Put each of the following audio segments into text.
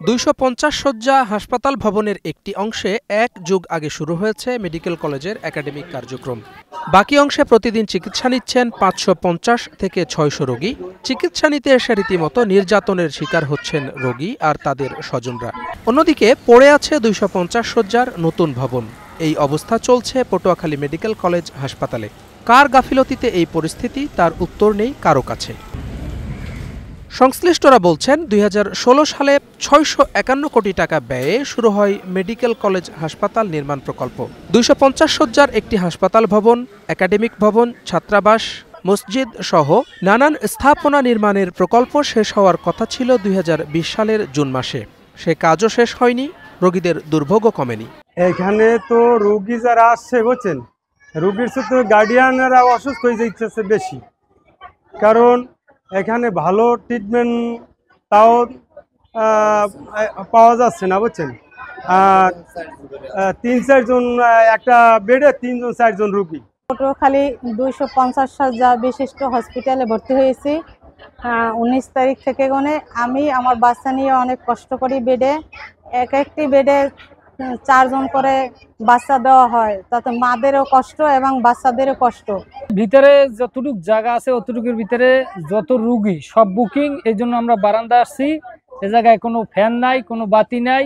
250 শয্যা হাসপাতাল ভবনের একটি অংশে 1 যুগ আগে শুরু হয়েছে মেডিকেল কলেজের একাডেমিক কার্যক্রম। বাকি অংশে প্রতিদিন চিকিৎসা নিচ্ছেন 550 থেকে 600 রোগী। চিকিৎসা নিতে এসে রীতিমতো নির্যাতনের শিকার হচ্ছেন রোগী আর তাদের স্বজনরা। অন্যদিকে পড়ে আছে 250 শয্যার নতুন ভবন। এই অবস্থা চলছে পটুয়াখালী মেডিকেল কলেজ হাসপাতালে। কার গাফিলতিতে এই পরিস্থিতি তার উত্তর নেই কারো কাছে। সংশ্লিষ্টরা বলছেন 2016 সালে 651 কোটি টাকা ব্যয়ে শুরু হয় মেডিকেল কলেজ হাসপাতাল নির্মাণ প্রকল্প। 250 শয্যার একটি হাসপাতাল ভবন, একাডেমিক ভবন, ছাত্রাবাস, মসজিদ সহ নানান স্থাপনা নির্মাণের প্রকল্প শেষ হওয়ার কথা ছিল 2020 সালের জুন মাসে। সে কাজও শেষ হয়নি, রোগীদের দুর্ভোগও কমেনি। এখানে তো রোগী যারা আসছে বুঝছেন, রোগীর সাথে গার্ডিয়ানরা অসুস্থ হয়ে যাচ্ছে বেশি, কারণ এখানে ভালো ট্রিটমেন্ট তাও পাওয়া যাচ্ছে না বুঝছেন। আর 3-4 জন একটা বেডে 3 জন 4 জন রোগী। পটুয়াখালী 250 শয্যা বিশিষ্ট হসপিটালে ভর্তি হয়েছি 19 তারিখ থেকে। আমি আমার বাচ্চা নিয়ে অনেক কষ্ট করি। বেডে একটি বেডে 4 জন করে বাচ্চা দেওয়া হয়, তাতে মাদেরও কষ্ট এবং বাচ্চাদেরও কষ্ট। ভিতরে যতটুকু জায়গা আছে অতটুকুর ভিতরে যত রুগী সব বুকিং, এই জন্য আমরা বারান্দা আসছি। এ জায়গায় কোনো ফ্যান নাই, কোনো বাতি নাই।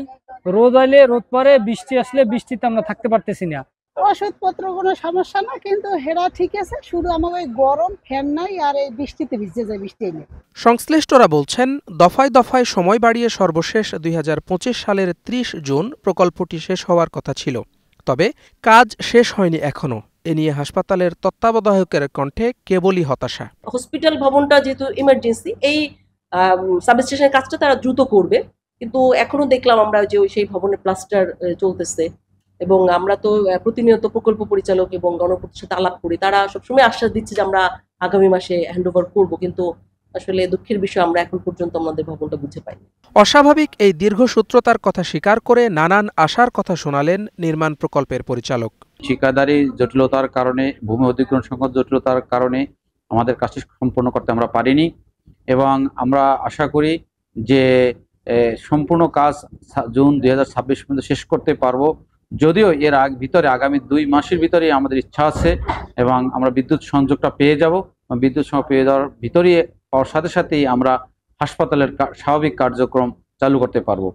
রোদ আইলে রোদ পরে, বৃষ্টি আসলে বৃষ্টিতে আমরা থাকতে পারতেছি না। ওষুধপত্র কোনো সমস্যা না, কিন্তু হেরা ঠিক আছে, শুধু আমাদের গরম, ফ্যান নাই আর এই বৃষ্টিতে ভিজে যায়, বৃষ্টি এলে। সংশ্লিষ্টরা বলছেন দফায় দফায় সময় বাড়িয়ে সর্বশেষ 2025 সালের 30 জুন প্রকল্পটি শেষ হওয়ার কথা ছিল। তবে কাজ শেষ হয়নি এখনো। এ নিয়ে হাসপাতালের তত্ত্বাবধায়কের কণ্ঠে কেবলই হতাশা। হসপিটাল ভবনটা যেহেতু ইমার্জেন্সি, এই সাবস্টেশনের কাজটা তারা দ্রুত করবে, কিন্তু এখনো দেখলাম আমরা যে সেই ভবনের প্লাস্টার চলতেছে। এবং আমরা তো প্রতিনিয়ত প্রকল্প পরিচালক এবং গণপ্রতিনিধির সাথে আলাপ করি, তারা সবসময় আশ্বাস দিচ্ছে যে আমরা আগামী মাসে হ্যান্ডওভার করব, কিন্তু আসলে দুঃখের বিষয় আমরা এখন পর্যন্ত আমাদের ভবনটা বুঝে পাইনি। অস্বাভাবিক এই দীর্ঘসূত্রতার কথা স্বীকার করে নানান আশার কথা শোনালেন নির্মাণ প্রকল্পের পরিচালক। ঠিকাদারি জটিলতার কারণে, ভূমি অধিগ্রহণ সংক্রান্ত জটিলতার কারণে আমাদের কাজটি সম্পূর্ণ করতে আমরা পারিনি, এবং আমরা আশা করি যে সম্পূর্ণ কাজ জুন 2026 পর্যন্ত শেষ করতে পারবো। যদিও এর ভিতরে আগামী 2 মাসের ভিতরে আমাদের ইচ্ছা আছে, এবং আমরা বিদ্যুৎ সংযোগটা পেয়ে যাব। বিদ্যুৎ সংযোগ পেয়ে যাওয়ার ভিতরে পাওয়ার সাথে সাথেই আমরা হাসপাতালের স্বাভাবিক কার্যক্রম চালু করতে পারবো।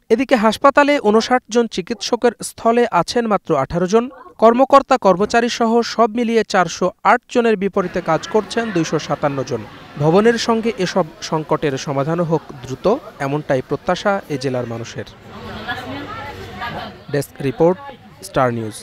এদিকে হাসপাতালে 59 জন চিকিৎসকের স্থলে আছেন মাত্র 18 জন। কর্মকর্তা কর্মচারী সহ সব মিলিয়ে 408 জনের বিপরীতে কাজ করছেন 257 জন। ভবনের সঙ্গে এসব সংকটের সমাধান হোক দ্রুত, এমনটাই প্রত্যাশা এ জেলার মানুষের। Desk report, star news.